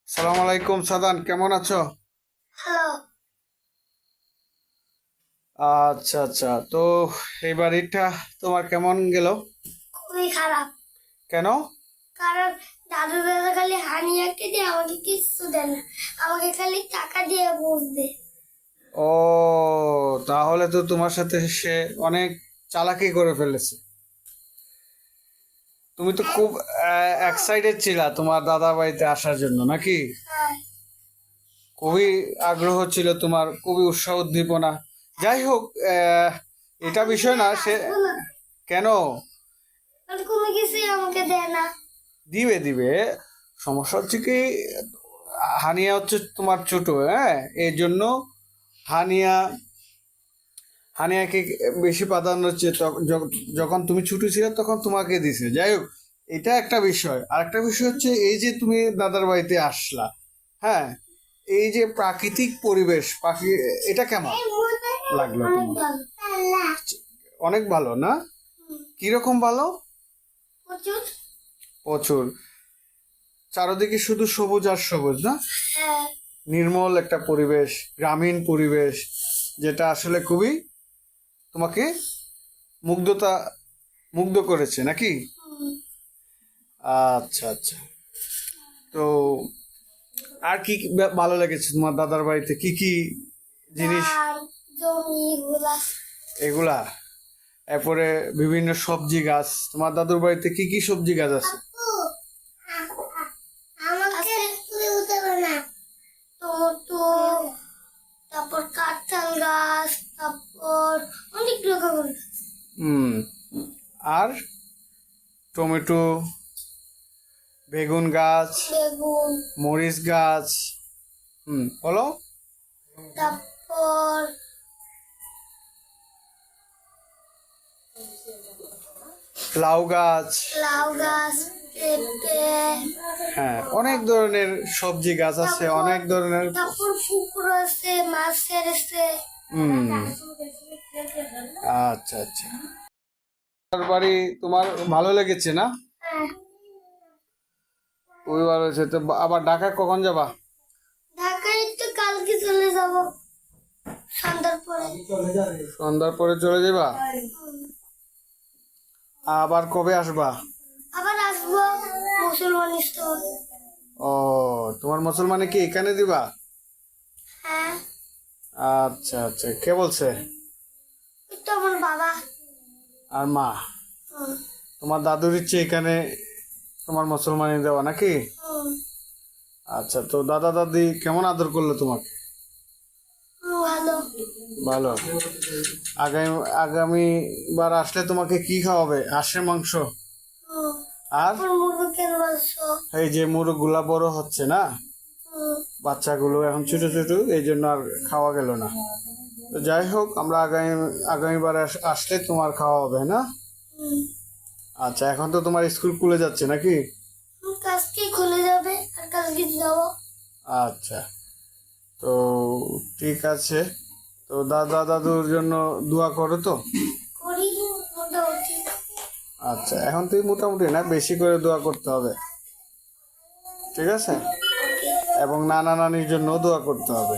সালাম আলাইকুম সাদান, কেমন আছো? হ্যালো। আচ্ছা আচ্ছা, তো এই বাড়িটা তোমার কেমন গেল? খুবই খারাপ। কেন? কারণ দাদু দাদা খালি হানিয়াকে দিয়ে আমাকে কিচ্ছু দেন না, আমাকে খালি টাকা দিয়ে বুঝ দেয়। ও, তাহলে তো তোমার সাথে সে অনেক চালাকি করে ফেলেছে। তুমি তো খুব এক্সাইটেড ছিলা তোমার দাদা বাড়িতে আসার জন্য, নাকি? হ্যাঁ। খুবই আগ্রহ ছিল তোমার, খুবই উৎসাহ উদ্দীপনা। যাই হোক, এটা বিষয় না। সে আসবো না, কেন? কারণ কোনো কিছুই আমাকে দেয় না। দিবে দিবে। সমস্যা হচ্ছে কি, হানিয়া হচ্ছে তোমার ছোট, হ্যাঁ, এই জন্য হানিয়া হানিয়াকে বেশি প্রাধান্য হচ্ছে। যখন তুমি ছোট ছিলে তখন তোমাকে দিছে। যাই হোক, এটা একটা বিষয়। আর একটা বিষয় হচ্ছে, এই যে তুমি দাদার বাড়িতে আসলা, হ্যাঁ, এই যে প্রাকৃতিক পরিবেশ, এটা কেমন লাগলো অনেক তোমার? ভালো। অনেক ভালো না? কিরকম ভালো? প্রচুর। প্রচুর। চারদিকে শুধু সবুজ আর সবুজ না? হ্যাঁ। নির্মল একটা পরিবেশ, গ্রামীণ পরিবেশ, যেটা আসলে খুবই তোমাকে মুগ্ধতা মুগ্ধ করেছে, নাকি? হুম। আচ্ছা আচ্ছা, তো আর কি কি ভালো লেগেছে তোমার দাদার বাড়িতে? কি কি জিনিস? ধান, জমি এগুলা। এগুলা, এরপরে বিভিন্ন সবজি গাছ। তোমার দাদুর বাড়িতে কি কি সবজি গাছ আছে? আমাকে টমেটো, তারপর কাঁঠাল গাছ, তারপর অনেক রকমের গাছ। হুম। আর টমেটো, বেগুন গাছ, বেগুন, মরিচ গাছ। বলো। তারপর লাউ গাছ। লাউ গাছ, পেঁপে, হ্যাঁ, অনেক ধরনের সবজি গাছ আছে, অনেক ধরনের। তারপর পুকুর আছে, মাছ ছেড়েছে। হুম। আচ্ছা আচ্ছা, তোমার বাড়ি তোমার ভালো লেগেছে না? হ্যাঁ। খুবই ভালো হয়েছে। তো আবার ঢাকা কখন যাবা? ঢাকায় তো কালকে চলে যাব, সন্ধ্যার পরে। সন্ধ্যার পরে চলে যাবা? আবার কবে আসবা? আবার আসবো মুসলমান স্টোর। ও, তোমার মুসলমানে কি এখানে দিবা? হ্যাঁ। আচ্ছা আচ্ছা, কে বলছে? ওই তো আমার বাবা। আর মা? হুম। তোমার দাদুর ইচ্ছে এখানে তোমার মুসলমানি দেওয়া, নাকি? হুম। আচ্ছা, তো দাদা দাদি কেমন আদর করলো তোমাকে? ভালো। ভালো। আগামী আগামী বার আসলে তোমাকে কি খাওয়াবে? হাঁসের মাংস? হুম। আর তারপর মুরগির মাংস। এই যে মুরগগুলা বড় হচ্ছে না, হুম। বাচ্চাগুলো এখন ছোট ছোট, এই জন্য আর খাওয়া গেল না। তো যাই হোক, আমরা আগামীবার আসলে তোমার খাওয়া হবে না? হুম। আচ্ছা, এখন তো তোমার স্কুল খুলে যাচ্ছে, নাকি? কালকে খুলে যাবে আর কালকে যাবো। আচ্ছা, তো ঠিক আছে। তো দাদা দাদুর জন্য দোয়া করো তো। করি মোটামুটি। আচ্ছা, এখন তুই মোটামুটি না, বেশি করে দোয়া করতে হবে, ঠিক আছে? এবং নানা নানির জন্য দোয়া করতে হবে।